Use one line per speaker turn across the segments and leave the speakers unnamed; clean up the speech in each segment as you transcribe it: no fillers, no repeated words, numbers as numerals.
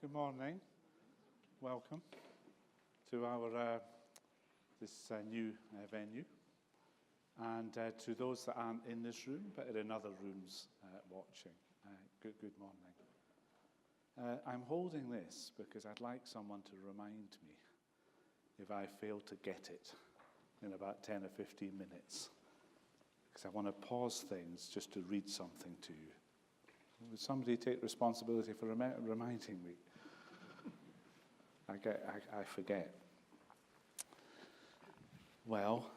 Good morning. Welcome to our this new venue, and to those that aren't in this room but are in other rooms watching. Good morning. I'm holding this because I'd like someone to remind me if I fail to get it in about 10 or 15 minutes, because I want to pause things just to read something to you. Would somebody take responsibility for reminding me? I forget. Well,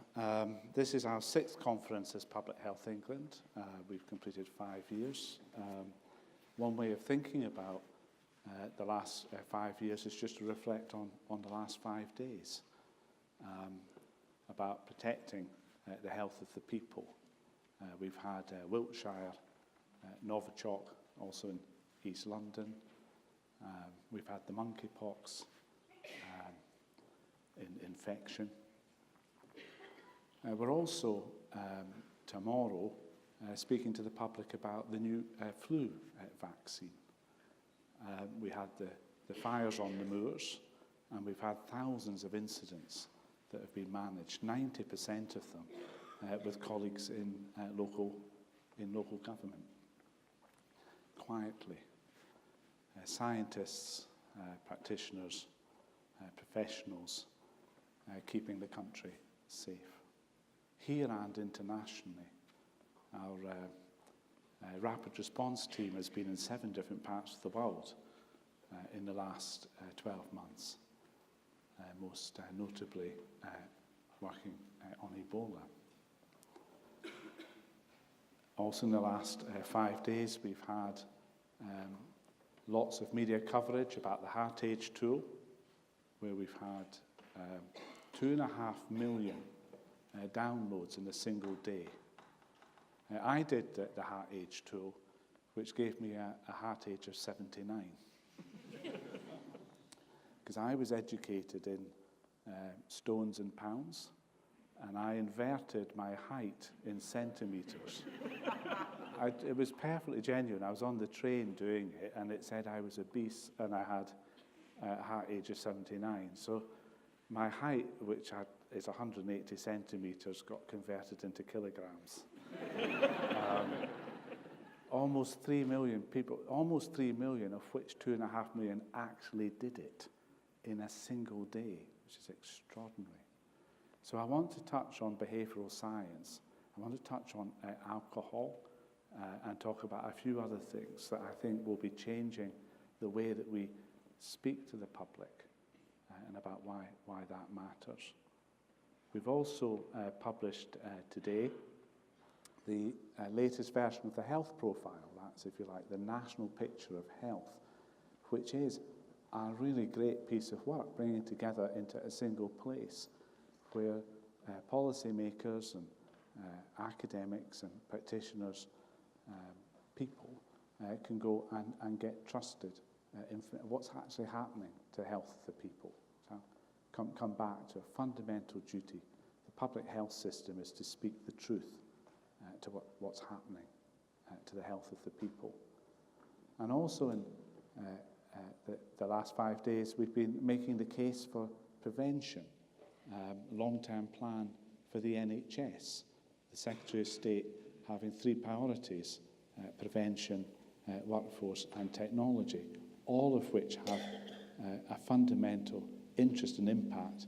this is our 6th conference as Public Health England. We've completed 5 years. One way of thinking about the last 5 years is just to reflect on the last 5 days, about protecting the health of the people. We've had Wiltshire, Novichok, also in East London. We've had the monkeypox infection. We're also, tomorrow, speaking to the public about the new flu vaccine. We had the fires on the moors, and we've had thousands of incidents that have been managed, 90% of them with colleagues in local government. Quietly. Scientists, practitioners, professionals, keeping the country safe. Here and internationally, our rapid response team has been in 7 different parts of the world in the last 12 months, most notably working on Ebola. Also in the last 5 days, we've had lots of media coverage about the Heart Age tool, where we've had 2.5 million downloads in a single day. I did the Heart Age tool, which gave me a heart age of 79. Because I was educated in stones and pounds, and I inverted my height in centimetres. It was perfectly genuine. I was on the train doing it, and it said I was obese, and I had a heart age of 79. So my height, which is 180 centimetres, got converted into kilograms. Almost 3 million people, almost 3 million, of which 2.5 million actually did it in a single day, which is extraordinary. So I want to touch on behavioural science. I want to touch on alcohol and talk about a few other things that I think will be changing the way that we speak to the public and about why that matters. We've also published today the latest version of the health profile. That's, if you like, the national picture of health, which is a really great piece of work, bringing together into a single place where policymakers and academics and practitioners, people, can go and get trusted what's actually happening to health of the people. So come back to a fundamental duty. The public health system is to speak the truth to what's happening to the health of the people. And also in the last 5 days, we've been making the case for prevention. Long-term plan for the NHS. The Secretary of State having 3 priorities: prevention, workforce and technology, all of which have a fundamental interest and impact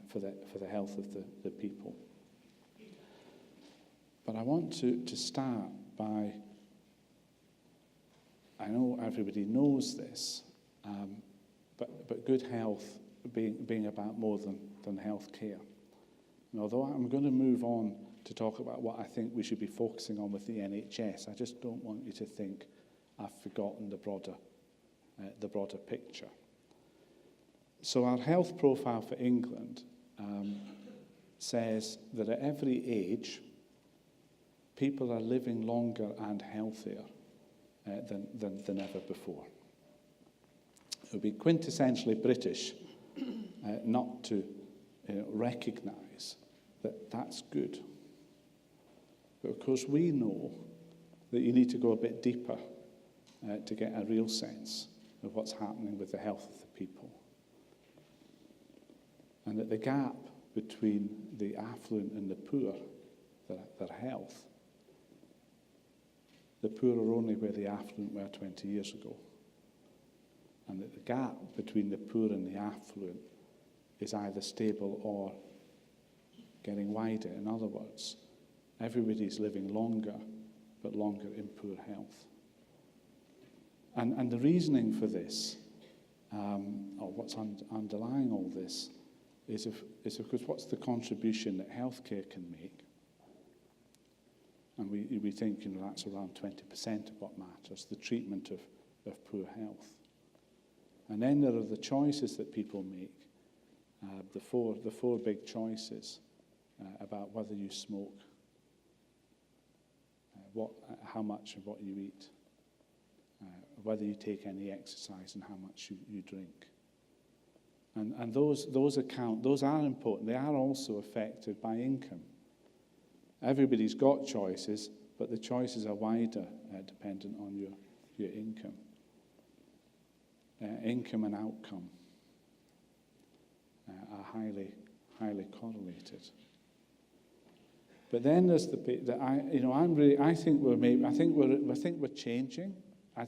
for the health of the people. But I want to start by, I know everybody knows this, but good health being about more than health care. And although I'm going to move on to talk about what I think we should be focusing on with the NHS, I just don't want you to think I've forgotten the broader picture. So our health profile for England says that at every age, people are living longer and healthier than ever before. It would be quintessentially British not to recognise that that's good. But of course we know that you need to go a bit deeper to get a real sense of what's happening with the health of the people. And that the gap between the affluent and the poor, their health, the poor are only where the affluent were 20 years ago. And that the gap between the poor and the affluent is either stable or getting wider. In other words, everybody's living longer, but longer in poor health. And the reasoning for this, or what's underlying all this, is of course what's the contribution that healthcare can make. And we think that's around 20% of what matters, the treatment of poor health. And then there are the choices that people make, the four big choices about whether you smoke, how much of what you eat, whether you take any exercise and how much you drink. And those are important. They are also affected by income. Everybody's got choices, but the choices are wider dependent on your income. Income and outcome are highly correlated. But then there's the bit that I think we're changing. I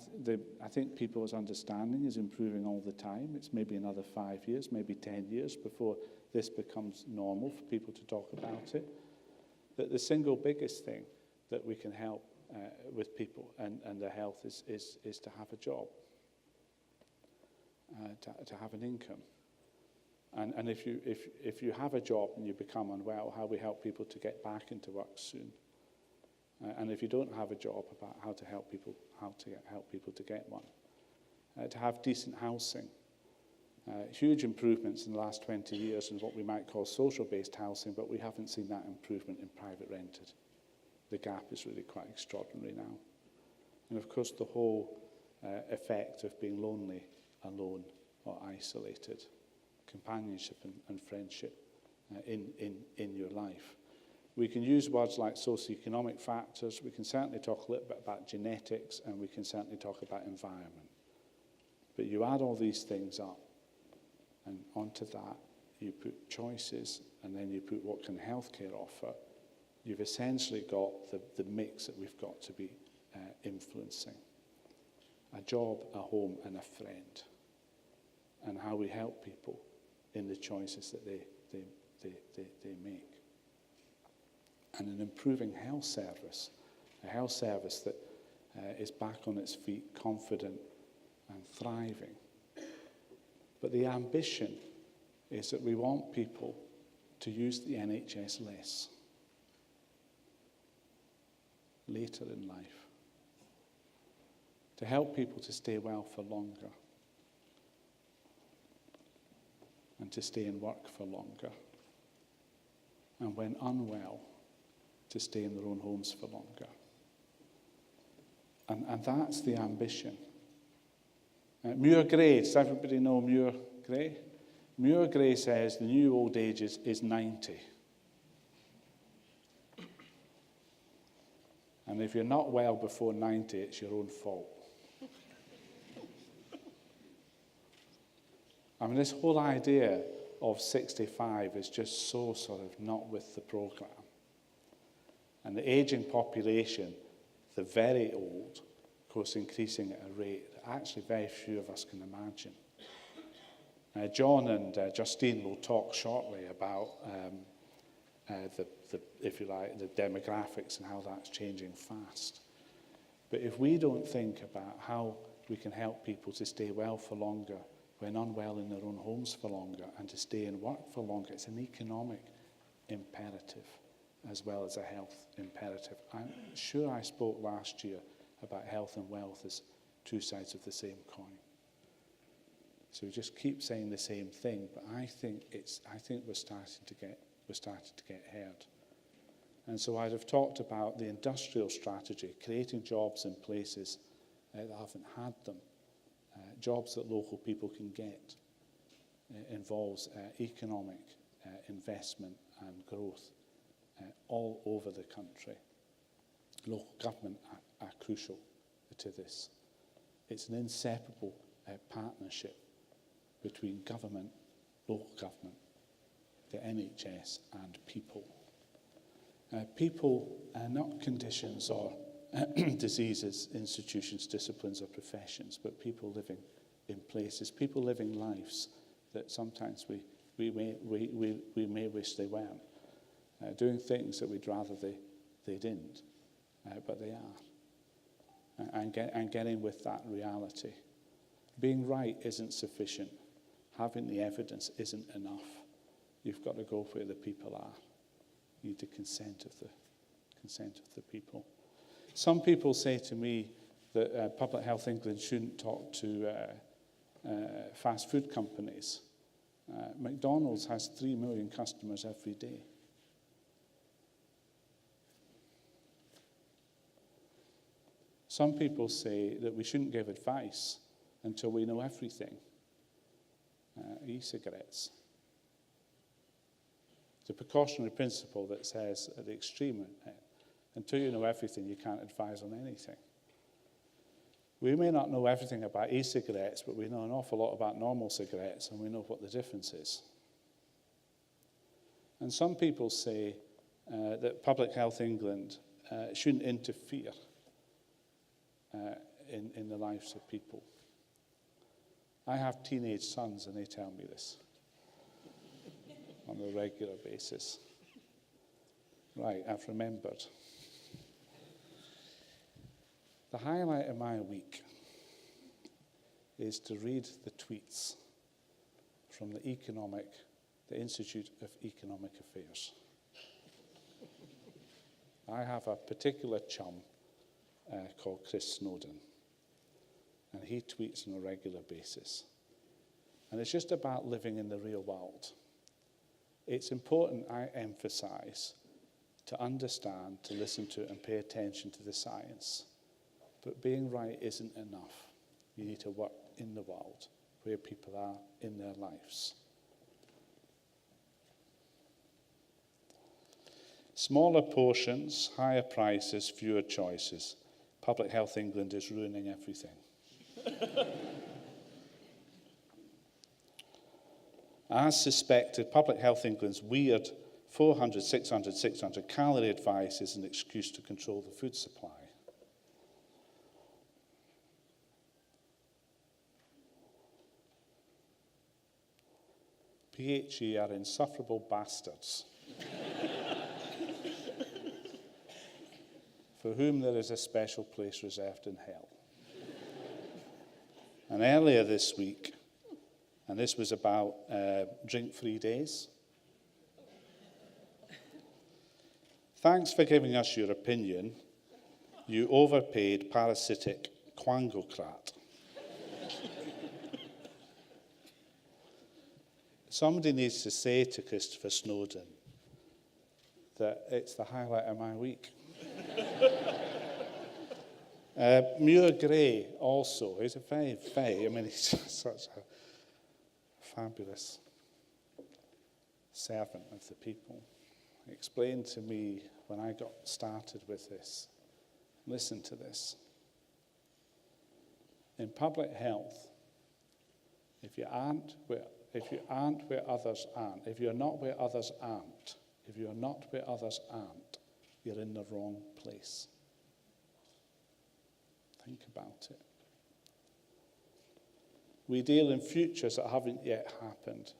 think people's understanding is improving all the time. It's maybe another 5 years, maybe 10 years before this becomes normal for people to talk about it. That the single biggest thing that we can help with people and their health is to have a job, to have an income. And if you have a job and you become unwell, how we help people to get back into work soon. And if you don't have a job, about how to help people to get one. To have decent housing. Huge improvements in the last 20 years in what we might call social-based housing, but we haven't seen that improvement in private rented. The gap is really quite extraordinary now. And of course the whole effect of being lonely, alone or isolated, companionship and friendship in your life. We can use words like socioeconomic factors. We can certainly talk a little bit about genetics, and we can certainly talk about environment. But you add all these things up, and onto that you put choices, and then you put what can healthcare offer. You've essentially got the mix that we've got to be influencing. A job, a home, and a friend. And how we help people in the choices that they make. And an improving health service, a health service that is back on its feet, confident and thriving. But the ambition is that we want people to use the NHS less later in life, to help people to stay well for longer, and to stay in work for longer, and when unwell, to stay in their own homes for longer. And that's the ambition. Muir Gray, does everybody know Muir Gray? Muir Gray says the new old age is 90. And if you're not well before 90, it's your own fault. I mean, this whole idea of 65 is just so sort of not with the programme. And the ageing population, the very old, of course, increasing at a rate that actually very few of us can imagine. John and Justine will talk shortly about if you like, the demographics and how that's changing fast. But if we don't think about how we can help people to stay well for longer, when unwell in their own homes for longer, and to stay in work for longer, it's an economic imperative as well as a health imperative. I'm sure I spoke last year about health and wealth as two sides of the same coin. So we just keep saying the same thing, but I think we're starting to get heard. And so I'd have talked about the industrial strategy, creating jobs in places that haven't had them, jobs that local people can get. It involves economic investment and growth all over the country. Local government are crucial to this. It's an inseparable partnership between government, local government, the NHS and people. People, not conditions or diseases, institutions, disciplines or professions, but people living in places, people living lives that sometimes we may wish they weren't, doing things that we'd rather they didn't, but they are, and getting with that reality. Being right isn't sufficient. Having the evidence isn't enough. You've got to go where the people are. You need the consent of the people. Some people say to me that Public Health England shouldn't talk to fast food companies. McDonald's has 3 million customers every day. Some people say that we shouldn't give advice until we know everything. E-cigarettes. It's a precautionary principle that says at the extreme, until you know everything, you can't advise on anything. We may not know everything about e-cigarettes, but we know an awful lot about normal cigarettes, and we know what the difference is. And some people say that Public Health England shouldn't interfere in the lives of people. I have teenage sons, and they tell me this on a regular basis. Right, I've remembered. The highlight of my week is to read the tweets from the Institute of Economic Affairs. I have a particular chum called Chris Snowden, and he tweets on a regular basis. And it's just about living in the real world. It's important, I emphasize, to understand, to listen to, and pay attention to the science. But being right isn't enough. You need to work in the world, where people are in their lives. Smaller portions, higher prices, fewer choices. Public Health England is ruining everything. As suspected, Public Health England's weird 400, 600, 600 calorie advice is an excuse to control the food supply. PHE are insufferable bastards for whom there is a special place reserved in hell. And earlier this week, and this was about drink-free days. Thanks for giving us your opinion, you overpaid parasitic quangocrat. Somebody needs to say to Christopher Snowden that it's the highlight of my week. Muir Gray also, he's a he's such a fabulous servant of the people. He explained to me when I got started with this, listen to this. In public health, if you're not where others aren't, you're not where others aren't, you're in the wrong place. Think about it. We deal in futures that haven't yet happened,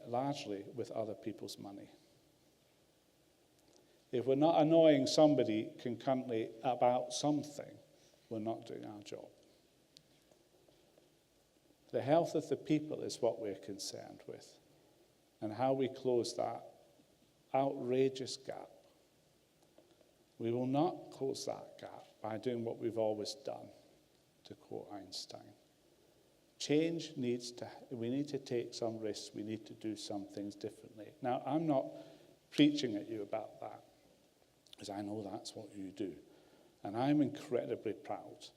largely with other people's money. If we're not annoying somebody concurrently about something, we're not doing our job. The health of the people is what we're concerned with, and how we close that outrageous gap. We will not close that gap by doing what we've always done, to quote Einstein. We need to take some risks, we need to do some things differently. Now, I'm not preaching at you about that, because I know that's what you do. And I'm incredibly proud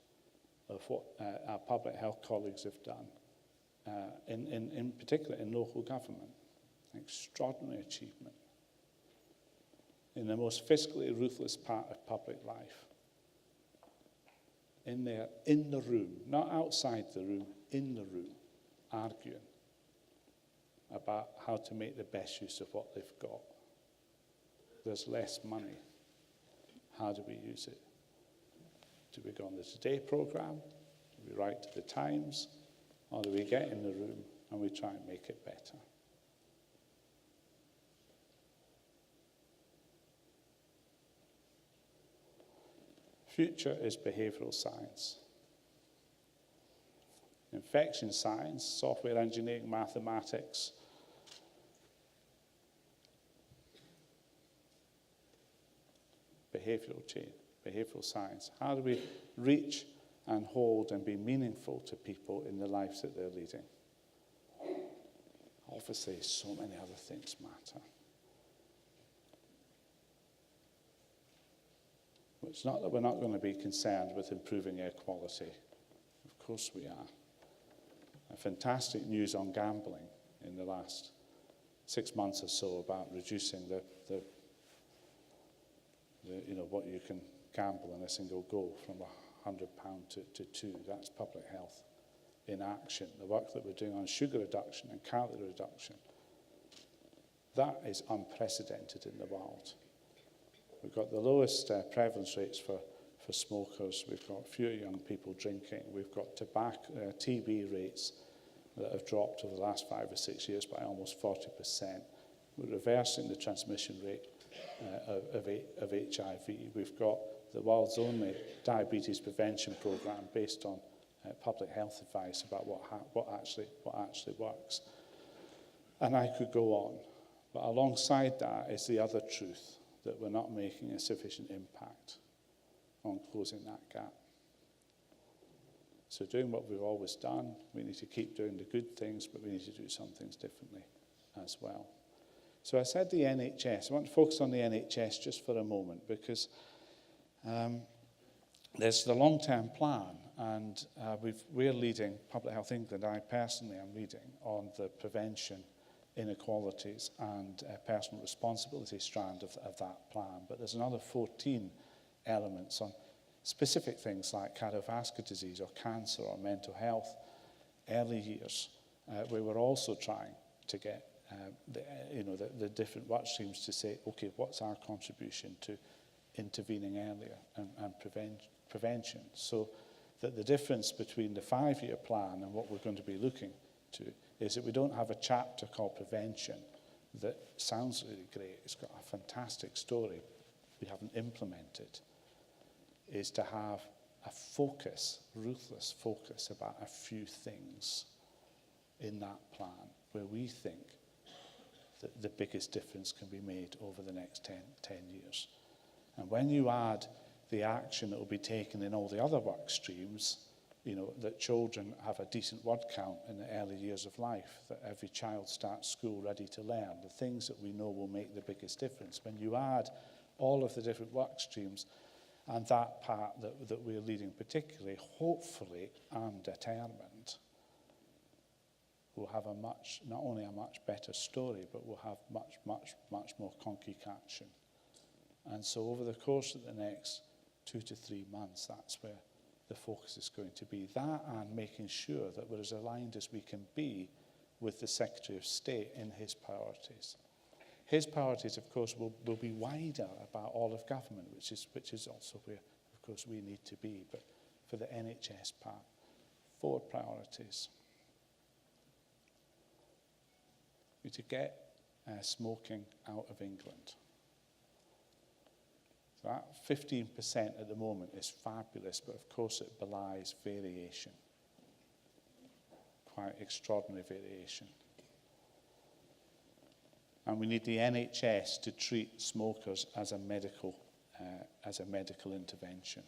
of what our public health colleagues have done, in particular in local government. Extraordinary achievement in the most fiscally ruthless part of public life. in there, in the room, not outside the room, in the room, arguing about how to make the best use of what they've got. There's less money. How do we use it? Do we go on the Today programme? Do we write to the Times? Or do we get in the room and we try and make it better? Future is behavioural science. Infection science, software engineering, mathematics. Behavioural change, behavioural science. How do we reach and hold and be meaningful to people in the lives that they're leading? Obviously, so many other things matter. It's not that we're not going to be concerned with improving air quality. Of course we are. Fantastic news on gambling in the last 6 months or so about reducing the what you can gamble in a single go from £100 to 2. That's public health in action. The work that we're doing on sugar reduction and calorie reduction, that is unprecedented in the world. We've got the lowest prevalence rates for smokers. We've got fewer young people drinking. We've got TB rates that have dropped over the last 5 or 6 years by almost 40%. We're reversing the transmission rate of HIV. We've got the world's only diabetes prevention program based on public health advice about what actually works. And I could go on. But alongside that is the other truth, that we're not making a sufficient impact on closing that gap. So doing what we've always done, we need to keep doing the good things, but we need to do some things differently as well. So I said the NHS. I want to focus on the NHS just for a moment, because there's the long-term plan, and we're leading, Public Health England, I personally am leading on the prevention, inequalities and personal responsibility strand of that plan. But there's another 14 elements on specific things like cardiovascular disease or cancer or mental health, early years, where we're also trying to get the different work streams to say, okay, what's our contribution to intervening earlier and prevention? So that the difference between the 5-year plan and what we're going to be looking to is that we don't have a chapter called prevention that sounds really great. It's got a fantastic story. We haven't implemented. Is to have a focus, ruthless focus about a few things in that plan where we think that the biggest difference can be made over the next 10 years. And when you add the action that will be taken in all the other work streams, that children have a decent word count in the early years of life, that every child starts school ready to learn, the things that we know will make the biggest difference. When you add all of the different work streams and that part that we're leading particularly, hopefully and determined, we'll have not only a much better story, but we'll have much more concrete action. And so over the course of the next 2 to 3 months, that's where the focus is going to be. That and making sure that we're as aligned as we can be with the Secretary of State in his priorities. His priorities, of course, will be wider about all of government, which is also where, of course, we need to be. But for the NHS part, 4 priorities. We to get smoking out of England. So that 15% at the moment is fabulous, but of course it belies variation. Quite extraordinary variation. And we need the NHS to treat smokers as a medical intervention.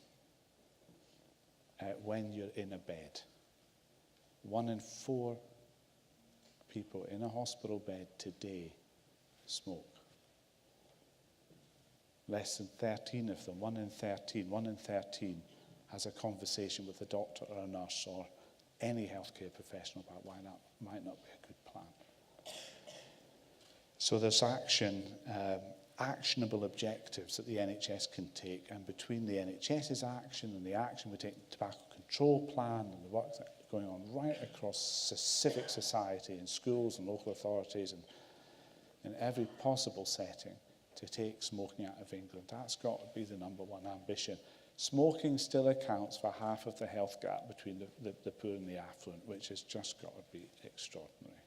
When you're in a bed, 1 in 4 people in a hospital bed today smoke. Less than 13 of them, 1 in 13 has a conversation with a doctor or a nurse or any healthcare professional about why that might not be a good plan. So there's action actionable objectives that the NHS can take, and between the NHS's action and the action we take in the tobacco control plan and the work that's going on right across civic society in schools and local authorities and in every possible setting to take smoking out of England, that's got to be the number one ambition. Smoking still accounts for half of the health gap between the poor and the affluent, which has just got to be extraordinary.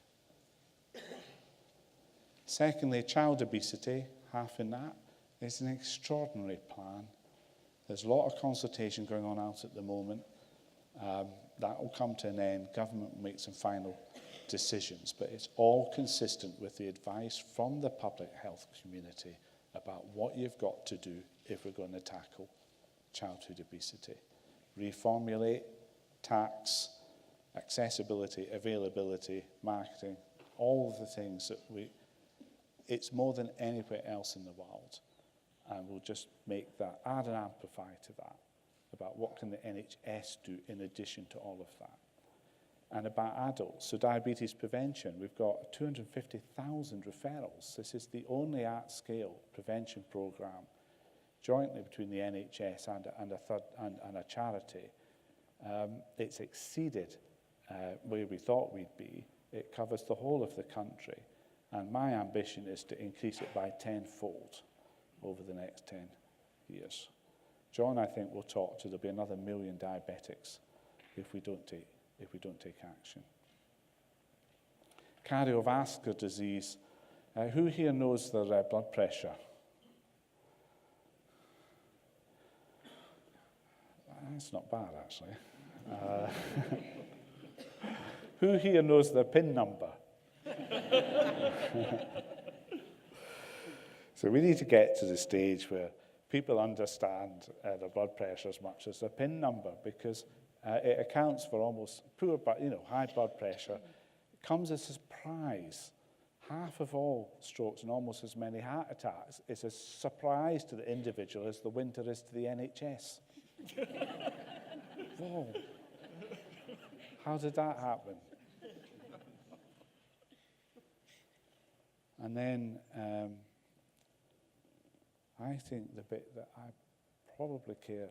Secondly, child obesity, half in that, is an extraordinary plan. There's a lot of consultation going on out at the moment. That will come to an end. Government will make some final decisions, but it's all consistent with the advice from the public health community about what you've got to do if we're going to tackle childhood obesity. Reformulate, tax, accessibility, availability, marketing, all of the things that it's more than anywhere else in the world. And we'll just make that, add and amplify to that, about what can the NHS do in addition to all of that. And about adults, so diabetes prevention, we've got 250,000 referrals. This is the only at-scale prevention programme jointly between the NHS and a charity. It's exceeded where we thought we'd be. It covers the whole of the country. And my ambition is to increase it by tenfold over the next 10 years. John, I think, will talk to there'll be another 1 million diabetics if we don't take action. Cardiovascular disease. Who here knows their blood pressure? That's not bad, actually. Who here knows their PIN number? So we need to get to the stage where people understand their blood pressure as much as their PIN number, because it accounts for almost high blood pressure. It comes as a surprise. Half of all strokes and almost as many heart attacks is a surprise to the individual as the winter is to the NHS. Whoa. How did that happen? And then I think the bit that I probably care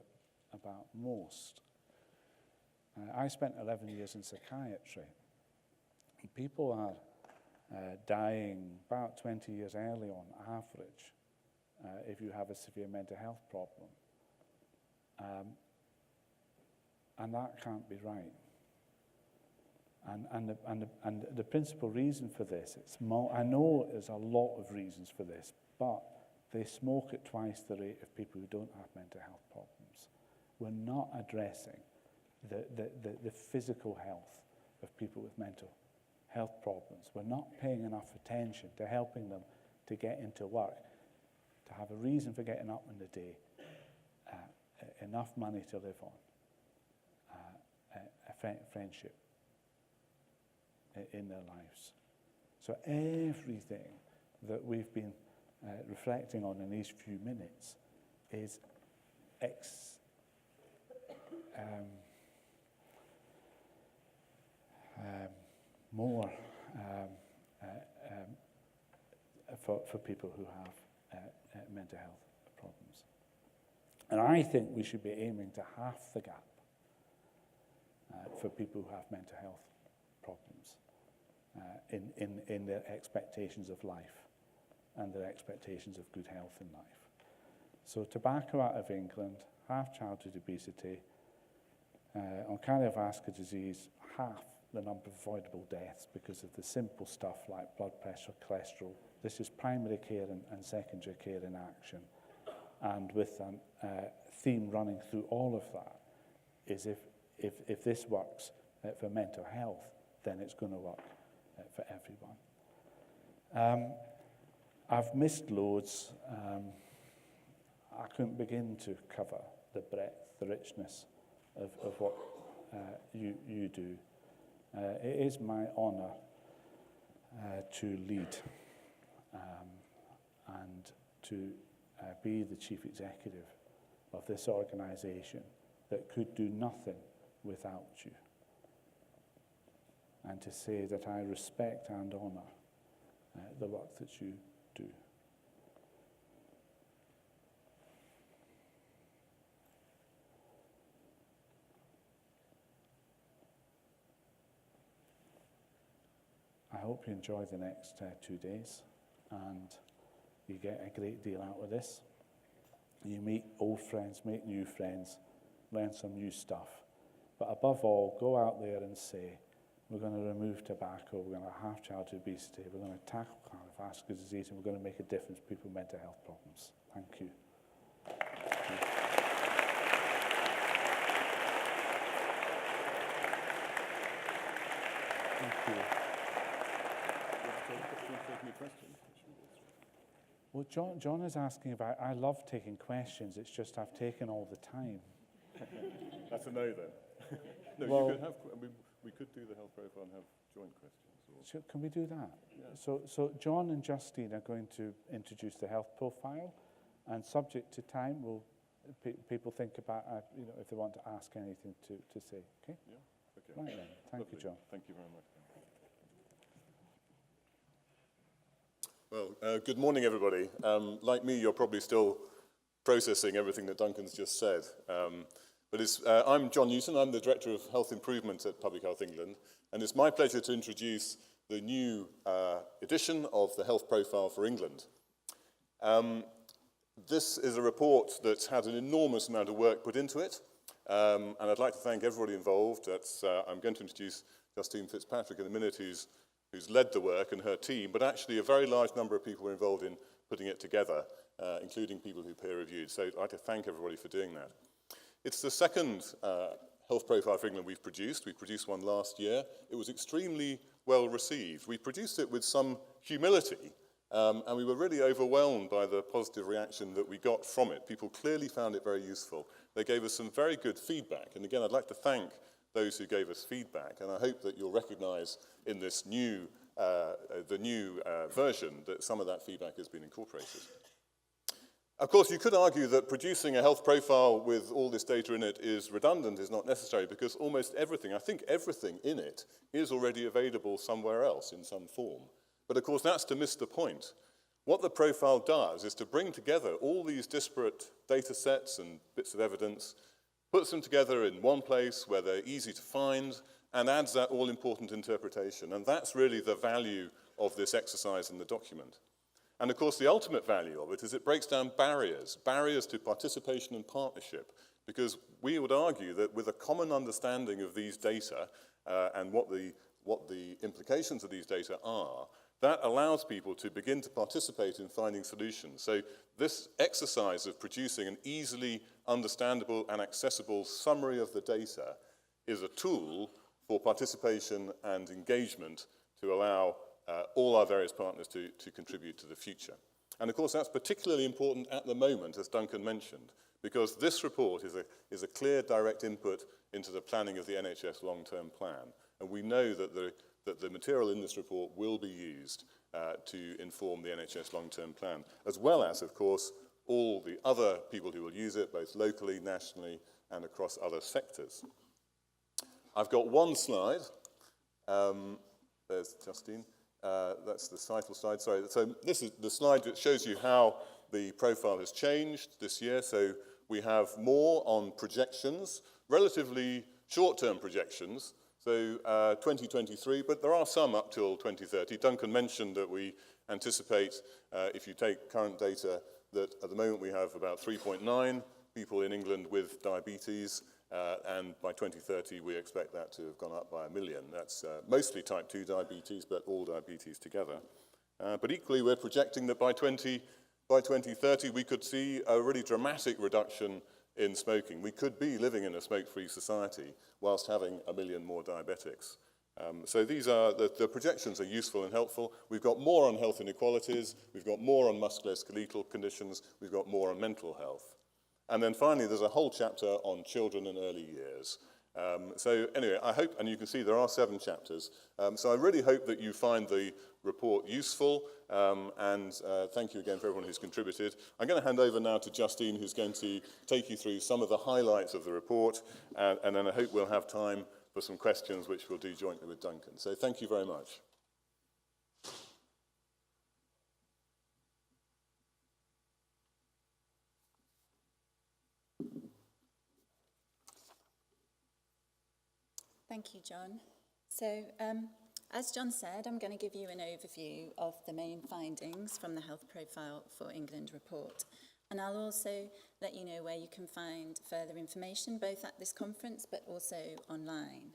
about most, I spent 11 years in psychiatry. People are dying about 20 years early on average if you have a severe mental health problem. And that can't be right. And the principal reason for this, I know there's a lot of reasons for this, but they smoke at twice the rate of people who don't have mental health problems. We're not addressing the physical health of people with mental health problems. We're not paying enough attention to helping them to get into work, to have a reason for getting up in the day, enough money to live on, a friendship in their lives. So everything that we've been reflecting on in these few minutes is more for people who have mental health problems. And I think we should be aiming to half the gap for people who have mental health problems in their expectations of life and their expectations of good health in life. So tobacco out of England, half childhood obesity, on cardiovascular disease, half the number of avoidable deaths because of the simple stuff like blood pressure, cholesterol. This is primary care and secondary care in action. And with a theme running through all of that is if this works for mental health, then it's going to work for everyone. I've missed loads. I couldn't begin to cover the breadth, the richness of what you do. It is my honour to lead and to be the chief executive of this organisation that could do nothing without you. And to say that I respect and honour the work that you do. hope you enjoy the next 2 days and you get a great deal out of this. You meet old friends, make new friends, learn some new stuff. But above all, go out there and say, we're going to remove tobacco, we're going to halve childhood obesity, we're going to tackle cardiovascular disease, and we're going to make a difference to people with mental health problems. Thank you. Thank you. Well, John is asking about, I love taking questions, it's just I've taken all the time.
That's a no then. No,
well,
you could have, we could do the health profile and have joint questions.
Can we do that?
Yeah.
So John and Justine are going to introduce the health profile, and subject to time, people think about, if they want to ask anything to say. Okay?
Yeah. Okay.
Right then. Thank you, John.
Thank you very much. Well, good morning, everybody. Like me, you're probably still processing everything that Duncan's just said. I'm John Newton. I'm the Director of Health Improvement at Public Health England, and it's my pleasure to introduce the new edition of the Health Profile for England. This is a report that's had an enormous amount of work put into it, and I'd like to thank everybody involved. I'm going to introduce Justine Fitzpatrick in a minute, who's led the work, and her team, but actually a very large number of people were involved in putting it together, including people who peer reviewed. So I'd like to thank everybody for doing that. It's the second health profile for England we've produced. We produced one last year. It was extremely well received. We produced it with some humility, and we were really overwhelmed by the positive reaction that we got from it. People clearly found it very useful. They gave us some very good feedback. And again, I'd like to thank those who gave us feedback, and I hope that you'll recognize in this new, version that some of that feedback has been incorporated. Of course, you could argue that producing a health profile with all this data in it is redundant, is not necessary, because almost everything, I think everything in it, is already available somewhere else in some form. But of course, that's to miss the point. What the profile does is to bring together all these disparate data sets and bits of evidence, puts them together in one place where they're easy to find, and adds that all-important interpretation. And that's really the value of this exercise in the document. And of course, the ultimate value of it is it breaks down barriers to participation and partnership, because we would argue that with a common understanding of these data and what the implications of these data are, that allows people to begin to participate in finding solutions. So this exercise of producing an easily understandable and accessible summary of the data is a tool for participation and engagement to allow all our various partners to contribute to the future. And of course, that's particularly important at the moment, as Duncan mentioned, because this report is a clear, direct input into the planning of the NHS long-term plan. And we know that the material in this report will be used to inform the NHS long-term plan, as well as, of course, all the other people who will use it, both locally, nationally, and across other sectors. I've got one slide. There's Justine. That's the title slide. Sorry. So this is the slide that shows you how the profile has changed this year. So we have more on projections, relatively short-term projections. So 2023, but there are some up till 2030. Duncan mentioned that we anticipate, if you take current data, that at the moment we have about 3.9 people in England with diabetes, and by 2030 we expect that to have gone up by 1 million. That's mostly type 2 diabetes, but all diabetes together. But equally, we're projecting that by 2030 we could see a really dramatic reduction in smoking. We could be living in a smoke-free society whilst having 1 million more diabetics. So these are, the projections are useful and helpful. We've got more on health inequalities, we've got more on musculoskeletal conditions, we've got more on mental health. And then finally, there's a whole chapter on children and early years. So anyway, I hope, and you can see there are 7 chapters, so I really hope that you find the report useful, and thank you again for everyone who's contributed. I'm going to hand over now to Justine, who's going to take you through some of the highlights of the report, and then I hope we'll have time for some questions, which we'll do jointly with Duncan. So thank you very much.
Thank you, John. So As John said, I'm going to give you an overview of the main findings from the Health Profile for England report. And I'll also let you know where you can find further information, both at this conference but also online.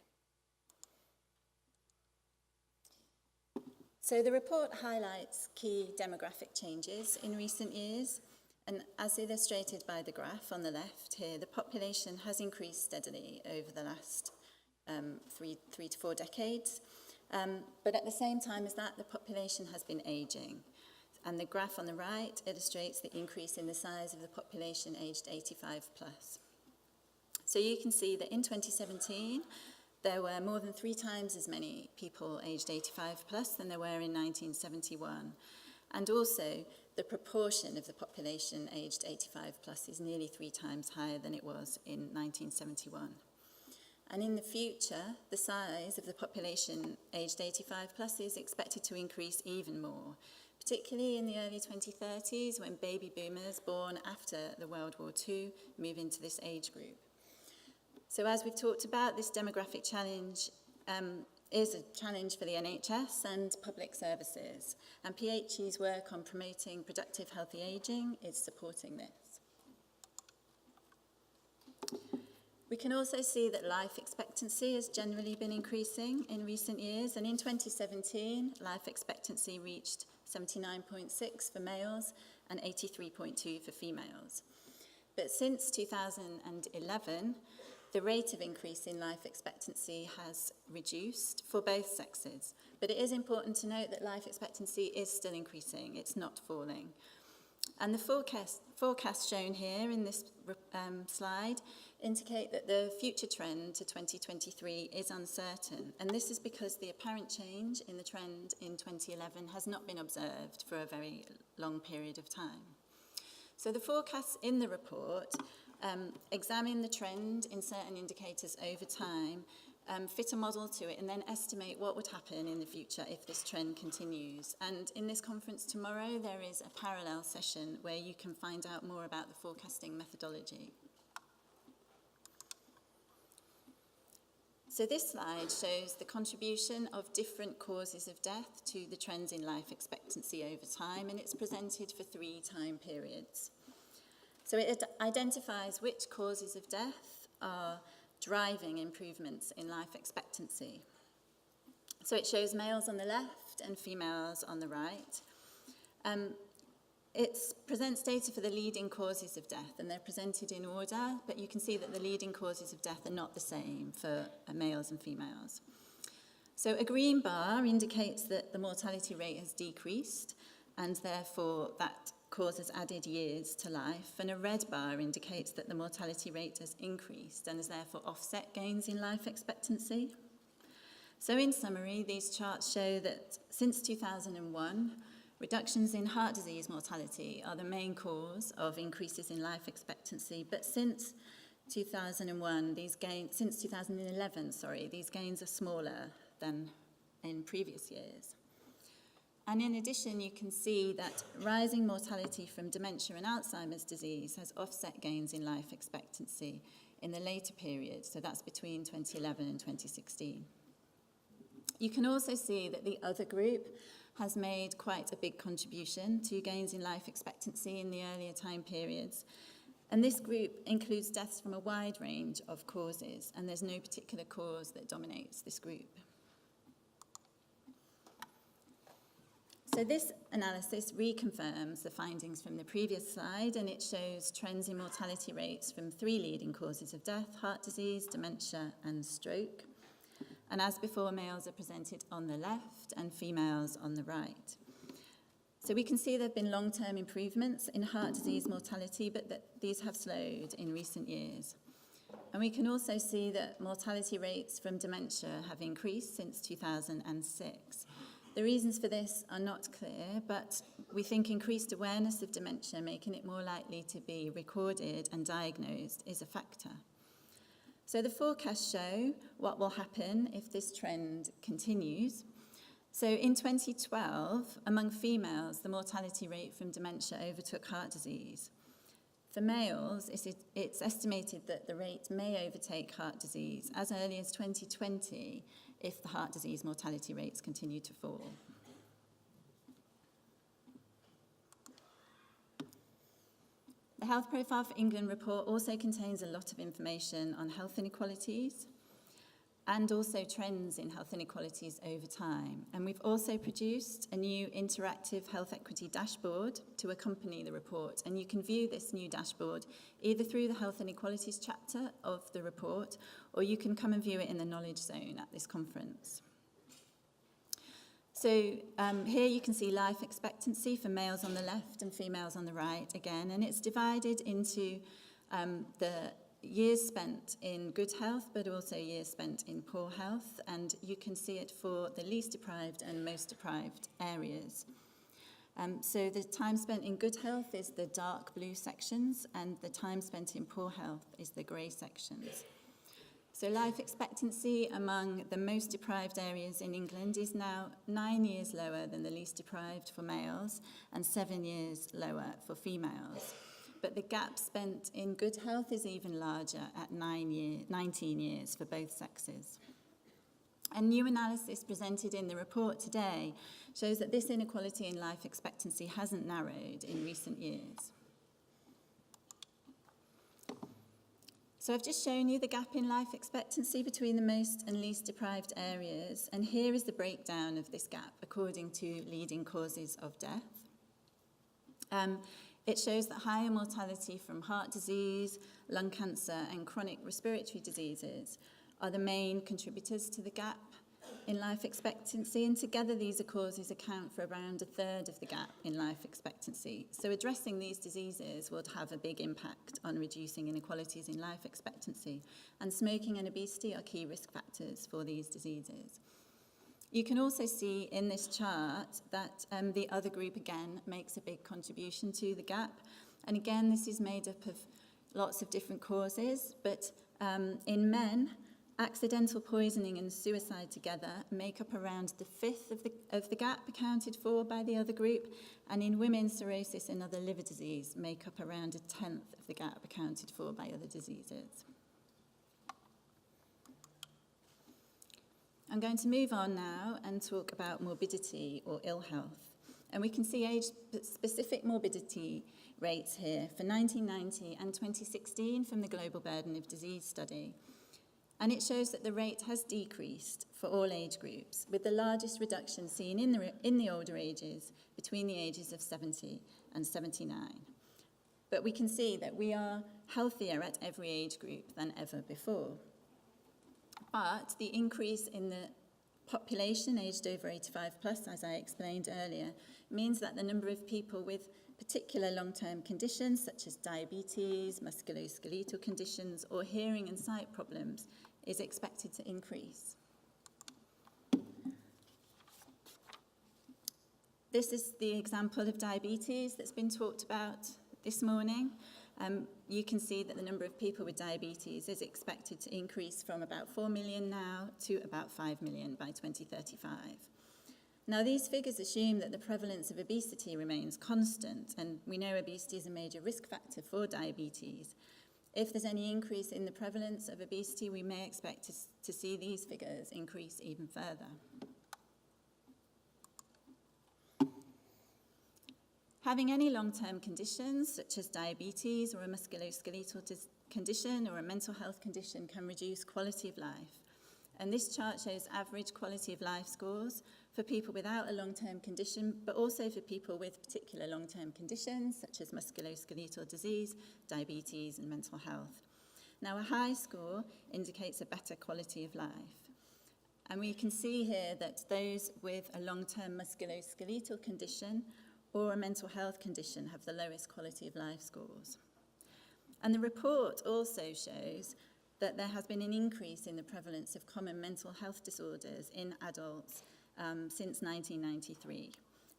So the report highlights key demographic changes in recent years. And as illustrated by the graph on the left here, the population has increased steadily over the last three to four decades. But at the same time as that, the population has been ageing. And the graph on the right illustrates the increase in the size of the population aged 85 plus. So you can see that in 2017, there were more than 3 times as many people aged 85 plus than there were in 1971. And also, the proportion of the population aged 85 plus is nearly 3 times higher than it was in 1971. And in the future, the size of the population aged 85 plus is expected to increase even more, particularly in the early 2030s when baby boomers born after the World War II move into this age group. So as we've talked about, this demographic challenge is a challenge for the NHS and public services. And PHE's work on promoting productive, healthy ageing is supporting this. We can also see that life expectancy has generally been increasing in recent years. And in 2017, life expectancy reached 79.6 for males and 83.2 for females. But since 2011, the rate of increase in life expectancy has reduced for both sexes. But it is important to note that life expectancy is still increasing, it's not falling. And the forecasts shown here in this slide indicate that the future trend to 2023 is uncertain. And this is because the apparent change in the trend in 2011 has not been observed for a very long period of time. So the forecasts in the report examine the trend in certain indicators over time, fit a model to it, and then estimate what would happen in the future if this trend continues. And in this conference tomorrow, there is a parallel session where you can find out more about the forecasting methodology. So this slide shows the contribution of different causes of death to the trends in life expectancy over time, and it's presented for 3 time periods. So it identifies which causes of death are driving improvements in life expectancy. So it shows males on the left and females on the right. It presents data for the leading causes of death, and they're presented in order, but you can see that the leading causes of death are not the same for males and females. So a green bar indicates that the mortality rate has decreased, and therefore that causes added years to life, and a red bar indicates that the mortality rate has increased and has therefore offset gains in life expectancy. So in summary, these charts show that since 2001, reductions in heart disease mortality are the main cause of increases in life expectancy, but since 2011, these gains are smaller than in previous years. And in addition, you can see that rising mortality from dementia and Alzheimer's disease has offset gains in life expectancy in the later period, so that's between 2011 and 2016. You can also see that the other group has made quite a big contribution to gains in life expectancy in the earlier time periods. And this group includes deaths from a wide range of causes, and there's no particular cause that dominates this group. So this analysis reconfirms the findings from the previous slide, and it shows trends in mortality rates from 3 leading causes of death: heart disease, dementia, and stroke. And as before, males are presented on the left and females on the right. So we can see there have been long-term improvements in heart disease mortality, but that these have slowed in recent years. And we can also see that mortality rates from dementia have increased since 2006. The reasons for this are not clear, but we think increased awareness of dementia, making it more likely to be recorded and diagnosed, is a factor. So the forecasts show what will happen if this trend continues. So in 2012, among females, the mortality rate from dementia overtook heart disease. For males, it's estimated that the rate may overtake heart disease as early as 2020 if the heart disease mortality rates continue to fall. The Health Profile for England report also contains a lot of information on health inequalities and also trends in health inequalities over time. And we've also produced a new interactive health equity dashboard to accompany the report. And you can view this new dashboard either through the health inequalities chapter of the report, or you can come and view it in the knowledge zone at this conference. So here you can see life expectancy for males on the left and females on the right again, and it's divided into the years spent in good health, but also years spent in poor health, and you can see it for the least deprived and most deprived areas. So the time spent in good health is the dark blue sections, and the time spent in poor health is the grey sections. So life expectancy among the most deprived areas in England is now 9 years lower than the least deprived for males and 7 years lower for females. But the gap spent in good health is even larger at 19 years for both sexes. A new analysis presented in the report today shows that this inequality in life expectancy hasn't narrowed in recent years. So I've just shown you the gap in life expectancy between the most and least deprived areas, and here is the breakdown of this gap according to leading causes of death. It shows that higher mortality from heart disease, lung cancer, and chronic respiratory diseases are the main contributors to the gap in life expectancy, and together these causes account for around a third of the gap in life expectancy. So addressing these diseases would have a big impact on reducing inequalities in life expectancy, and smoking and obesity are key risk factors for these diseases. You can also see in this chart that the other group again makes a big contribution to the gap, and again this is made up of lots of different causes, but in men, accidental poisoning and suicide together make up around the fifth of the gap accounted for by the other group, and in women, cirrhosis and other liver disease make up around a 10th of the gap accounted for by other diseases. I'm going to move on now and talk about morbidity or ill health. And we can see age-specific morbidity rates here for 1990 and 2016 from the Global Burden of Disease study. And it shows that the rate has decreased for all age groups, with the largest reduction seen in the older ages between the ages of 70 and 79. But we can see that we are healthier at every age group than ever before. But the increase in the population aged over 85 plus, as I explained earlier, means that the number of people with particular long-term conditions such as diabetes, musculoskeletal conditions, or hearing and sight problems is expected to increase. This is the example of diabetes that's been talked about this morning. You can see that the number of people with diabetes is expected to increase from about 4 million now to about 5 million by 2035. Now, these figures assume that the prevalence of obesity remains constant, and we know obesity is a major risk factor for diabetes. If there's any increase in the prevalence of obesity, we may expect to see these figures increase even further. Having any long-term conditions, such as diabetes or a musculoskeletal condition or a mental health condition, can reduce quality of life. And this chart shows average quality of life scores for people without a long-term condition, but also for people with particular long-term conditions, such as musculoskeletal disease, diabetes, and mental health. Now, a high score indicates a better quality of life. And we can see here that those with a long-term musculoskeletal condition or a mental health condition have the lowest quality of life scores. And the report also shows that there has been an increase in the prevalence of common mental health disorders in adults since 1993.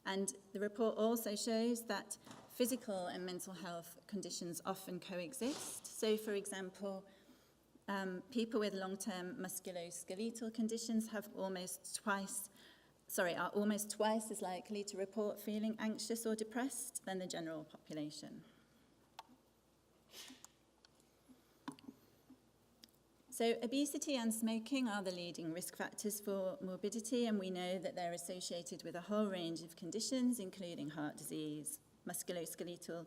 And the report also shows that physical and mental health conditions often coexist. So, for example, people with long-term musculoskeletal conditions are almost twice as likely to report feeling anxious or depressed than the general population. So obesity and smoking are the leading risk factors for morbidity, and we know that they're associated with a whole range of conditions, including heart disease, musculoskeletal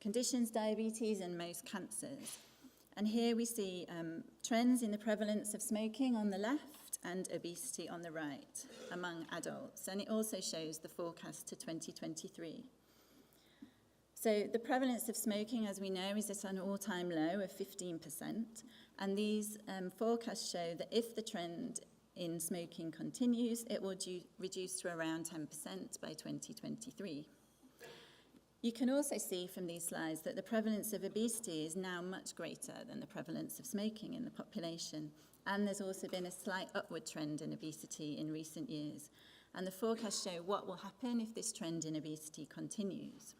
conditions, diabetes, and most cancers. And here we see trends in the prevalence of smoking on the left and obesity on the right among adults. And it also shows the forecast to 2023. So the prevalence of smoking, as we know, is at an all-time low of 15%. And these forecasts show that if the trend in smoking continues, it will reduce to around 10% by 2023. You can also see from these slides that the prevalence of obesity is now much greater than the prevalence of smoking in the population. And there's also been a slight upward trend in obesity in recent years. And the forecasts show what will happen if this trend in obesity continues.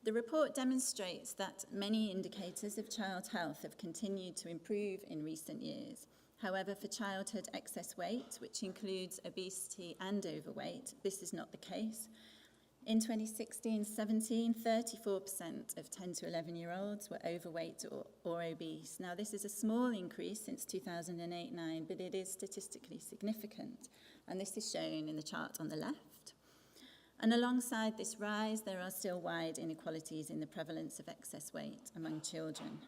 The report demonstrates that many indicators of child health have continued to improve in recent years. However, for childhood excess weight, which includes obesity and overweight, this is not the case. In 2016-17, 34% of 10 to 11-year-olds were overweight or obese. Now, this is a small increase since 2008-9, but it is statistically significant, and this is shown in the chart on the left. And alongside this rise, there are still wide inequalities in the prevalence of excess weight among children.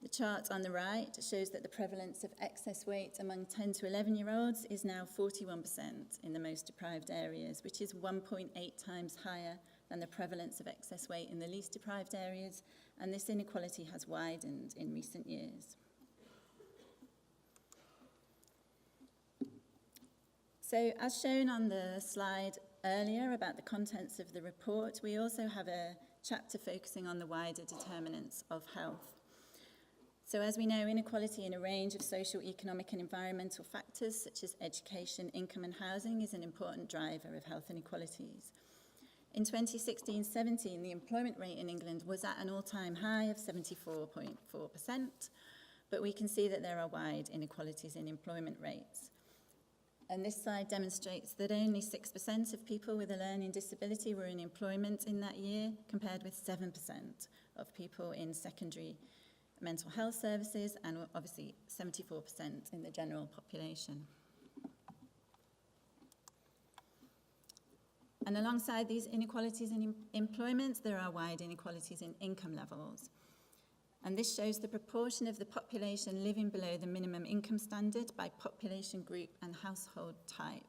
The chart on the right shows that the prevalence of excess weight among 10 to 11-year-olds is now 41% in the most deprived areas, which is 1.8 times higher than the prevalence of excess weight in the least deprived areas, and this inequality has widened in recent years. So, as shown on the slide earlier about the contents of the report, we also have a chapter focusing on the wider determinants of health. So as we know, inequality in a range of social, economic and environmental factors such as education, income and housing is an important driver of health inequalities. In 2016-17, the employment rate in England was at an all-time high of 74.4%, but we can see that there are wide inequalities in employment rates. And this slide demonstrates that only 6% of people with a learning disability were in employment in that year, compared with 7% of people in secondary mental health services, and obviously 74% in the general population. And alongside these inequalities in employment, there are wide inequalities in income levels. And this shows the proportion of the population living below the minimum income standard by population group and household type.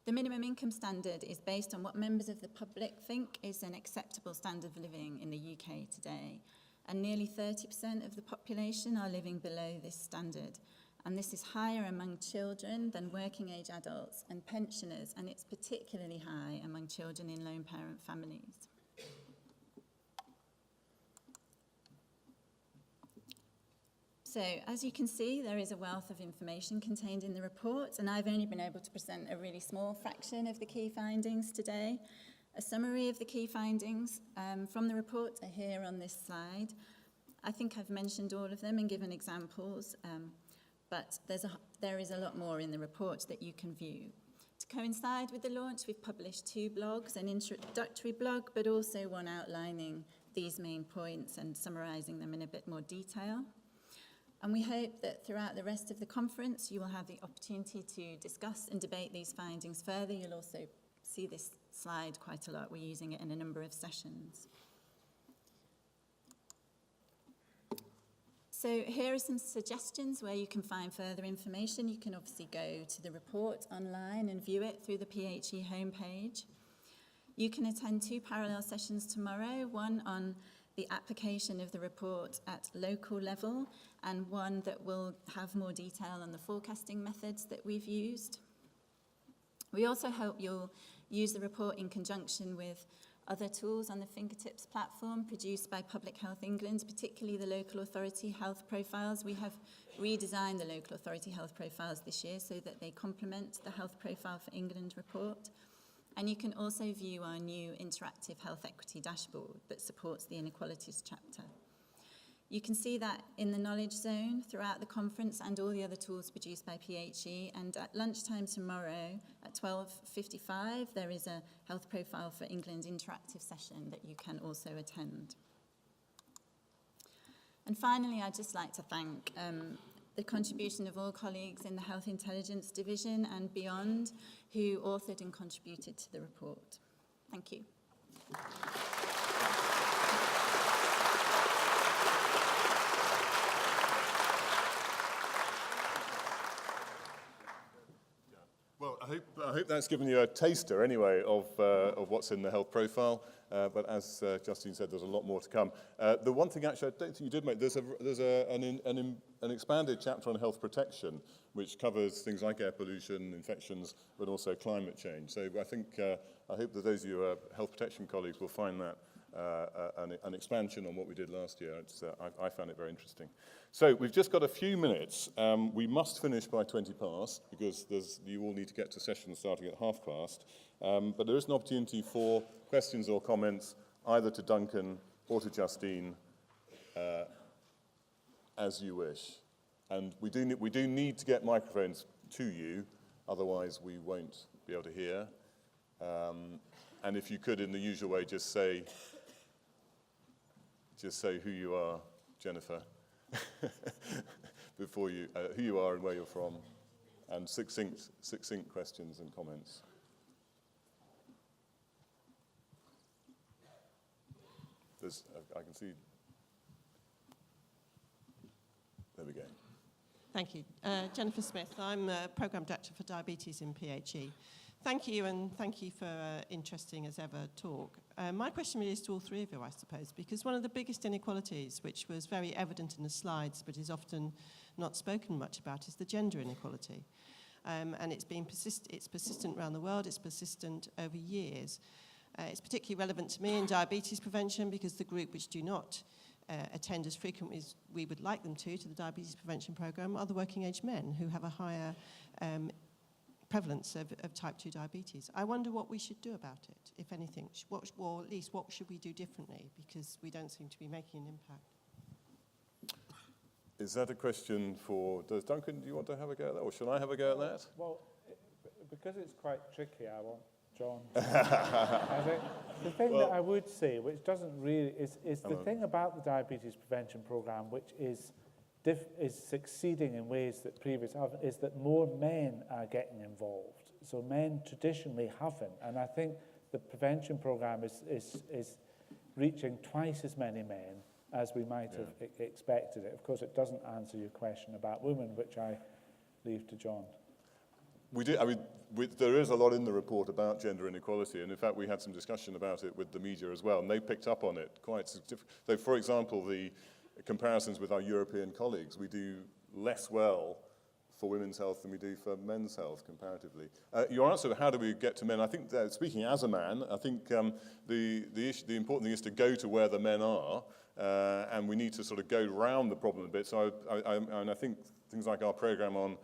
The minimum income standard is based on what members of the public think is an acceptable standard of living in the UK today. And nearly 30% of the population are living below this standard. And this is higher among children than working-age adults and pensioners, and it's particularly high among children in lone-parent families. So, as you can see, there is a wealth of information contained in the report, and I've only been able to present a really small fraction of the key findings today. A summary of the key findings from the report are here on this slide. I think I've mentioned all of them and given examples, but there is a lot more in the report that you can view. To coincide with the launch, we've published 2 blogs, an introductory blog, but also one outlining these main points and summarising them in a bit more detail. And we hope that throughout the rest of the conference, you will have the opportunity to discuss and debate these findings further. You'll also see this slide quite a lot. We're using it in a number of sessions. So here are some suggestions where you can find further information. You can obviously go to the report online and view it through the PHE homepage. You can attend 2 parallel sessions tomorrow, one on the application of the report at local level and one that will have more detail on the forecasting methods that we've used. We also hope you'll use the report in conjunction with other tools on the Fingertips platform produced by Public Health England, particularly the local authority health profiles. We have redesigned the local authority health profiles this year so that they complement the Health Profile for England report. And you can also view our new interactive health equity dashboard that supports the inequalities chapter. You can see that in the knowledge zone throughout the conference and all the other tools produced by PHE. And at lunchtime tomorrow at 12:55, there is a Health Profile for England interactive session that you can also attend. And finally, I'd just like to thank the contribution of all colleagues in the Health Intelligence Division and beyond who authored and contributed to the report. Thank you.
Well, I hope that's given you a taster, anyway, of what's in the health profile. But as Justine said, there's a lot more to come. The one thing, actually, I don't think you did make, there's an expanded chapter on health protection, which covers things like air pollution, infections, but also climate change. So I think, I hope that those of you health protection colleagues will find that an expansion on what we did last year. I found it very interesting. So we've just got a few minutes. We must finish by 20 past because you all need to get to sessions starting at 12:30. But there is an opportunity for questions or comments either to Duncan or to Justine as you wish. And we do need to get microphones to you, otherwise we won't be able to hear. And if you could, in the usual way, just say who you are, Jennifer, before you, who you are and where you're from, and succinct questions and comments. I can see. There we go.
Thank you. Jennifer Smith. I'm Programme Director for Diabetes in PHE. Thank you, and thank you for interesting as ever talk. My question really is to all three of you, I suppose, because one of the biggest inequalities, which was very evident in the slides but is often not spoken much about, is the gender inequality. And it's persistent around the world, it's persistent over years. It's particularly relevant to me in diabetes prevention because the group which do not attend as frequently as we would like them to the diabetes prevention programme are the working age men who have a higher prevalence of type 2 diabetes. I wonder what we should do about it, if anything, or at least what should we do differently, because we don't seem to be making an impact.
Is that a question for, does Duncan, do you want to have a go at that, or shall I have a go at that?
Well, because it's quite tricky, I want John. I think the thing that I would say, which doesn't really, is the thing about the diabetes prevention programme, which is succeeding in ways that previous haven't, is that more men are getting involved. So men traditionally haven't, and I think the prevention programme is reaching twice as many men as we might have expected it. Of course, it doesn't answer your question about women, which I leave to John.
We do. I mean, there is a lot in the report about gender inequality, and in fact, we had some discussion about it with the media as well, and they picked up on it quite significantly. So, for example, the comparisons with our European colleagues, we do less well for women's health than we do for men's health comparatively. Your answer, how do we get to men? I think, speaking as a man, I think the important thing is to go to where the men are, and we need to sort of go round the problem a bit. So I think things like our programme on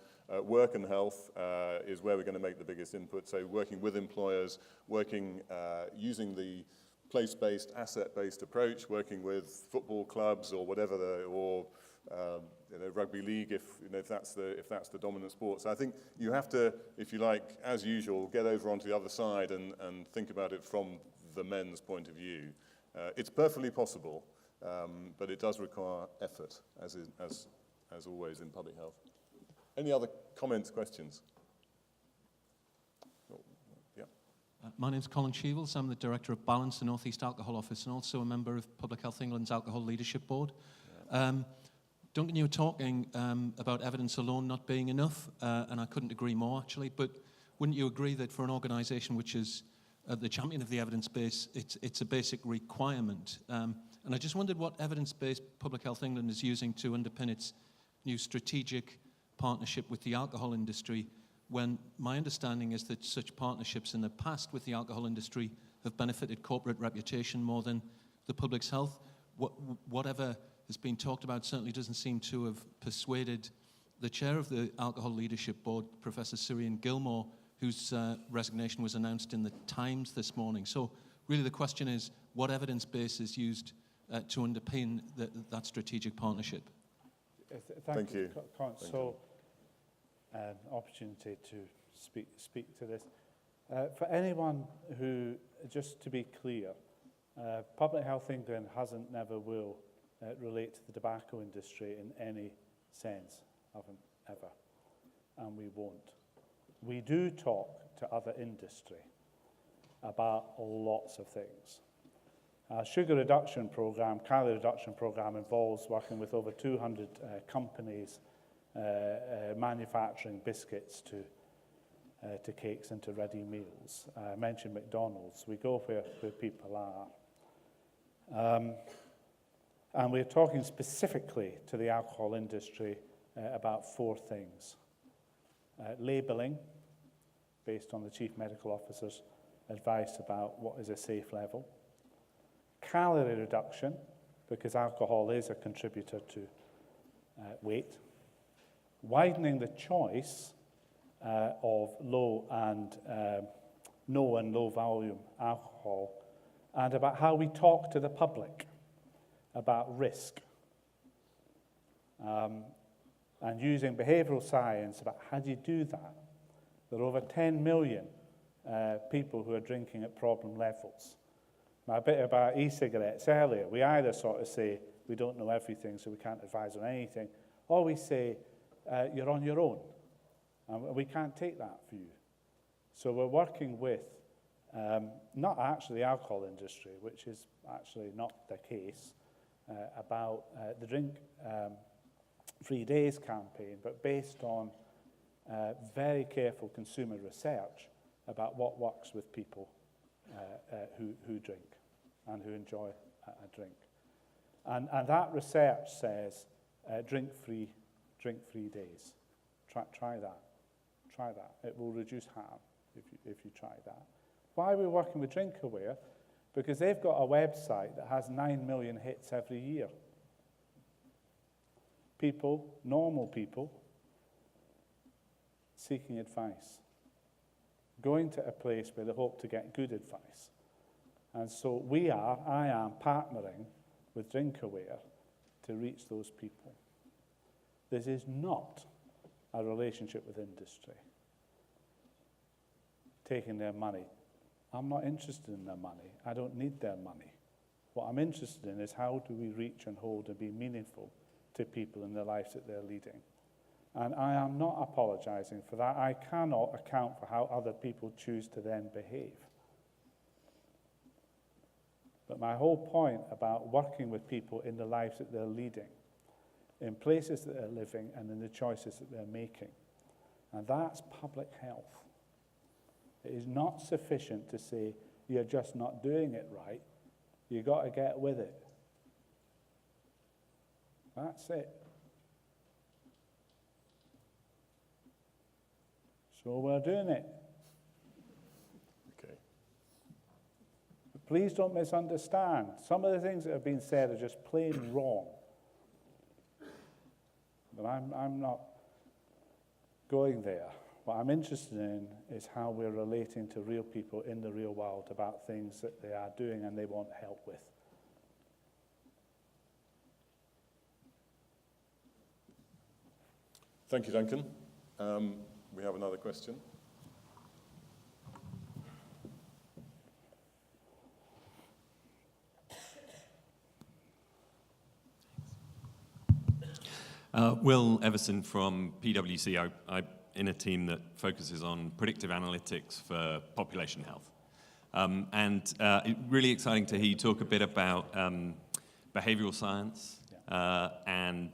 work and health is where we're going to make the biggest input. So working with employers, using the place-based, asset-based approach, working with football clubs or whatever, rugby league if that's the dominant sport. So I think you have to, if you like, as usual, get over onto the other side and think about it from the men's point of view. It's perfectly possible, but it does require effort, as always in public health. Any other comments, questions?
My name's Colin Sheevels. I'm the Director of Balance, the North East Alcohol Office, and also a member of Public Health England's Alcohol Leadership Board. Duncan, you were talking about evidence alone not being enough, and I couldn't agree more, actually, but wouldn't you agree that for an organisation which is the champion of the evidence base, it's a basic requirement? And I just wondered what evidence-based Public Health England is using to underpin its new strategic partnership with the alcohol industry, when my understanding is that such partnerships in the past with the alcohol industry have benefited corporate reputation more than the public's health. Whatever has been talked about certainly doesn't seem to have persuaded the chair of the Alcohol Leadership Board, Professor Syrian Gilmore, whose resignation was announced in the Times this morning. So really the question is, what evidence base is used to underpin that strategic partnership?
Thank you. So, opportunity to speak to this. For anyone who, just to be clear, Public Health England hasn't, never will relate to the tobacco industry in any sense, haven't ever, and we won't. We do talk to other industry about lots of things. Our sugar reduction program, calorie reduction program, involves working with over 200 companies manufacturing biscuits to cakes and to ready meals. I mentioned McDonald's. We go where people are. And we're talking specifically to the alcohol industry about 4 things. Labelling, based on the Chief Medical Officer's advice about what is a safe level. Calorie reduction, because alcohol is a contributor to weight. Widening the choice of low and no and low volume alcohol, and about how we talk to the public about risk. And using behavioral science about how do you do that. There are over 10 million people who are drinking at problem levels. Now, a bit about e-cigarettes earlier. We either sort of say we don't know everything, so we can't advise on anything, or we say you're on your own, and we can't take that view. So we're working with not actually the alcohol industry, which is actually not the case, about the Drink-Free Days campaign, but based on very careful consumer research about what works with people who drink and who enjoy a drink. And that research says drink-free days. Try that. Try that. It will reduce harm if you try that. Why are we working with DrinkAware? Because they've got a website that has 9 million hits every year. People, normal people, seeking advice, going to a place where they hope to get good advice. And so I am partnering with DrinkAware to reach those people. This is not a relationship with industry, taking their money. I'm not interested in their money. I don't need their money. What I'm interested in is how do we reach and hold and be meaningful to people in the lives that they're leading. And I am not apologizing for that. I cannot account for how other people choose to then behave. But my whole point about working with people in the lives that they're leading, in places that they're living, and in the choices that they're making. And that's public health. It is not sufficient to say, you're just not doing it right. You've got to get with it. That's it. So we're doing it.
Okay.
But please don't misunderstand. Some of the things that have been said are just plain wrong. But I'm not going there. What I'm interested in is how we're relating to real people in the real world about things that they are doing and they want help with.
Thank you, Duncan. We have another question.
Will Everson from PwC. I'm in a team that focuses on predictive analytics for population health. It's really exciting to hear you talk a bit about behavioral science and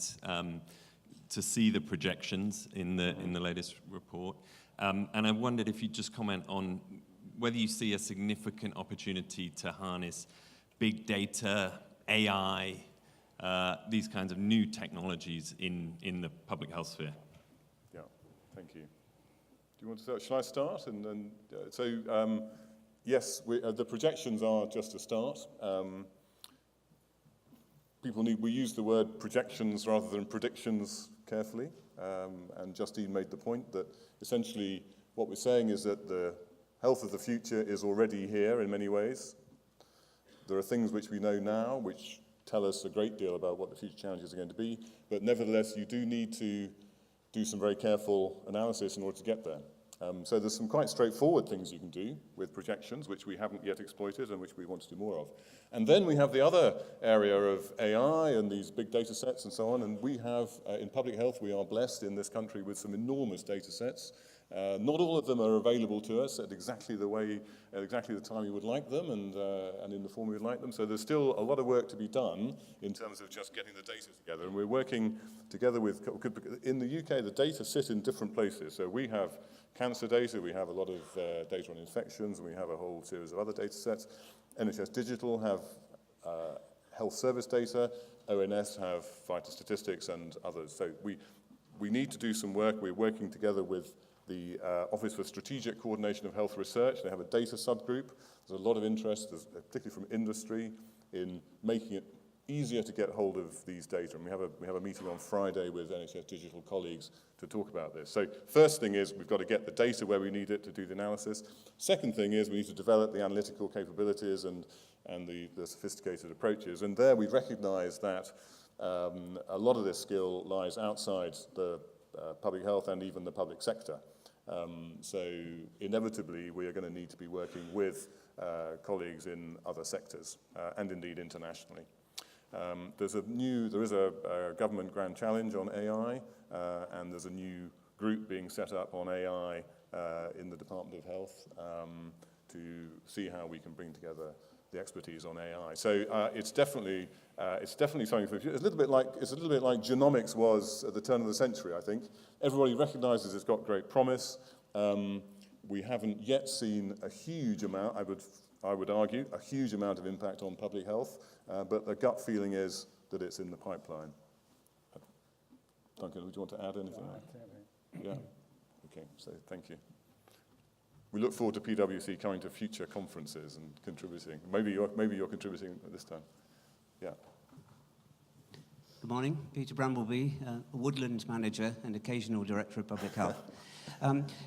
to see the projections in the latest report. And I wondered if you'd just comment on whether you see a significant opportunity to harness big data, AI, these kinds of new technologies in the public health sphere.
Yeah, thank you. Do you want to start? Shall I start? Yes, the projections are just a start. We use the word projections rather than predictions carefully. And Justine made the point that essentially what we're saying is that the health of the future is already here in many ways. There are things which we know now which tell us a great deal about what the future challenges are going to be, but nevertheless you do need to do some very careful analysis in order to get there. So there's some quite straightforward things you can do with projections, which we haven't yet exploited and which we want to do more of. And then we have the other area of AI and these big data sets and so on. And we have, in public health, we are blessed in this country with some enormous data sets. Not all of them are available to us at exactly the time we would like them and in the form we would like them. So there's still a lot of work to be done in terms of just getting the data together. And we're working together with, in the UK, the data sit in different places. So we have cancer data, we have a lot of data on infections, and we have a whole series of other data sets. NHS Digital have health service data, ONS have vital statistics and others. So we need to do some work. We're working together with the Office for Strategic Coordination of Health Research. They have a data subgroup. There's a lot of interest, particularly from industry, in making it easier to get hold of these data. And we have a meeting on Friday with NHS Digital colleagues to talk about this. So first thing is we've got to get the data where we need it to do the analysis. Second thing is we need to develop the analytical capabilities and the sophisticated approaches. And there we recognize that a lot of this skill lies outside the public health and even the public sector. So inevitably we are going to need to be working with colleagues in other sectors and indeed internationally. There is a government grand challenge on AI, and there's a new group being set up on AI in the Department of Health to see how we can bring together the expertise on AI. So it's definitely something for the future. It's a little bit like genomics was at the turn of the century, I think. Everybody recognizes it's got great promise. We haven't yet seen a huge amount, I would argue, a huge amount of impact on public health, but the gut feeling is that it's in the pipeline. Duncan, would you want to add anything? Yeah. Okay, so thank you. We look forward to PwC coming to future conferences and contributing. Maybe you're contributing this time. Yeah.
Good morning, Peter Brambleby, a woodland manager and occasional director of public health.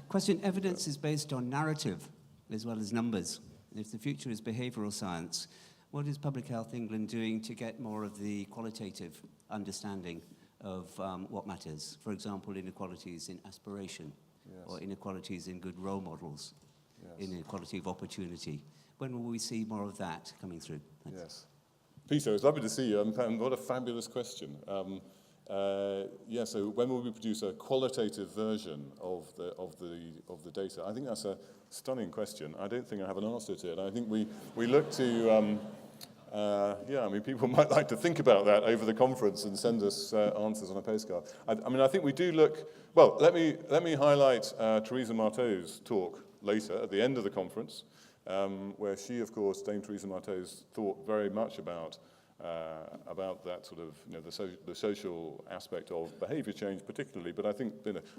Question: evidence is based on narrative as well as numbers. If the future is behavioural science, what is Public Health England doing to get more of the qualitative understanding of what matters? For example, inequalities in aspiration, yes, or inequalities in good role models, yes, inequality of opportunity. When will we see more of that coming through? Thanks. Yes.
Peter, it's lovely to see you. What a fabulous question. So when will we produce a qualitative version of the data? I think that's a stunning question. I don't think I have an answer to it. I think we look to, people might like to think about that over the conference and send us answers on a postcard. I think we do look, well, let me highlight Theresa Marteau's talk later at the end of the conference, where she, of course, Dame Theresa Marteau's thought very much about that sort of, the social aspect of behaviour change particularly, but I think,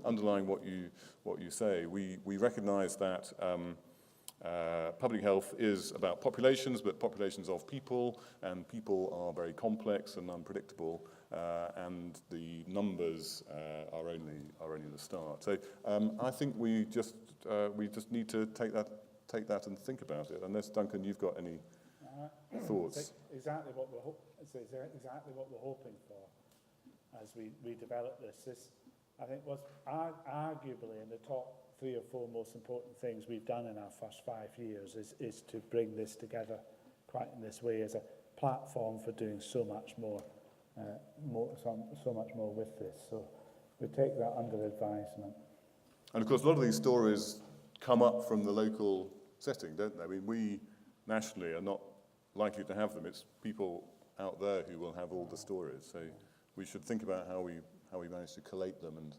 underlying what you say, we recognise that public health is about populations, but populations of people, and people are very complex and unpredictable, and the numbers are only the start. So I think we just need to take that and think about it. Unless, Duncan, you've got any thoughts?
Exactly what we're hoping for as we develop this. I think was arguably in the top 3 or 4 most important things we've done in our first 5 years is to bring this together quite in this way as a platform for doing so much more with this. So we take that under advisement.
And of course, a lot of these stories come up from the local setting, don't they? I mean, we nationally are not likely to have them. It's people out there who will have all the stories. So we should think about how we manage to collate them and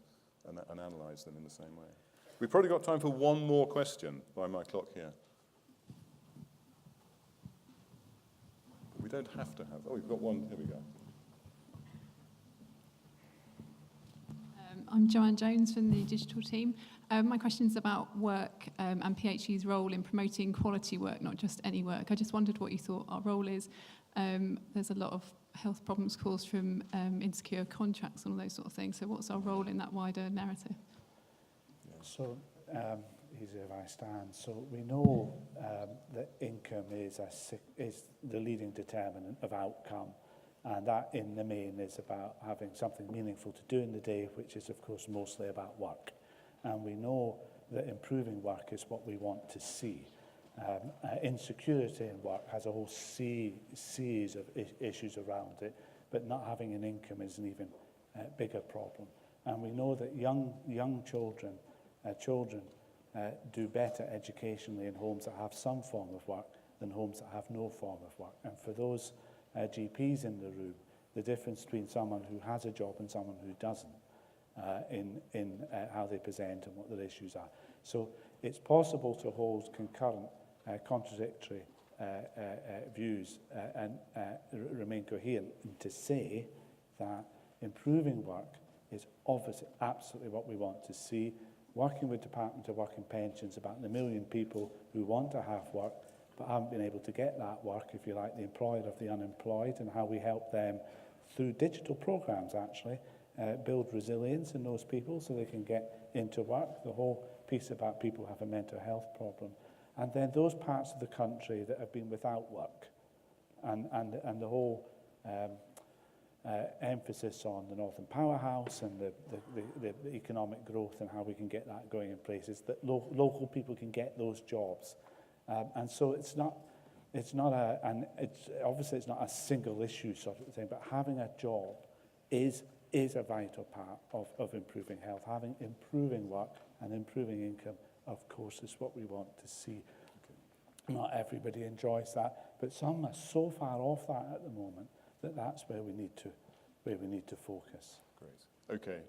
analyse them in the same way. We've probably got time for one more question by my clock here. But we don't have to have. Oh, we've got one. Here we go.
I'm Joanne Jones from the digital team. My question is about work and PHE's role in promoting quality work, not just any work. I just wondered what you thought our role is. There's a lot of health problems caused from insecure contracts and all those sort of things. So what's our role in that wider narrative?
So, easier if I stand. So we know that income is the leading determinant of outcome. And that, in the main, is about having something meaningful to do in the day, which is, of course, mostly about work. And we know that improving work is what we want to see. Insecurity in work has a whole series of issues around it, but not having an income is an even bigger problem. And we know that young children do better educationally in homes that have some form of work than homes that have no form of work. And for those GPs in the room, the difference between someone who has a job and someone who doesn't in how they present and what their issues are. So it's possible to hold concurrent, contradictory views and remain coherent, and to say that improving work is obviously absolutely what we want to see. Working with Department of Work and Pensions about the 1 million people who want to have work but haven't been able to get that work, if you like, the employer of the unemployed, and how we help them through digital programs, actually, build resilience in those people so they can get into work. The whole piece about people who have a mental health problem. And then those parts of the country that have been without work, and the whole emphasis on the Northern Powerhouse and the economic growth and how we can get that going in places that local people can get those jobs. And so it's obviously it's not a single issue sort of thing, but having a job is a vital part of improving health. Having improving work and improving income, of course, is what we want to see. Not everybody enjoys that, but some are so far off that at the moment that that's where we need to focus.
Great. Okay.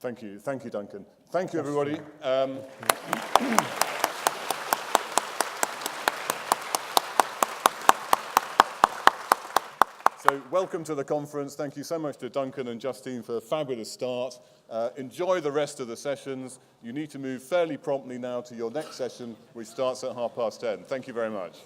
Thank you, Duncan. Thank you, everybody. So welcome to the conference. Thank you so much to Duncan and Justine for a fabulous start. Enjoy the rest of the sessions. You need to move fairly promptly now to your next session, which starts at 10:30. Thank you very much.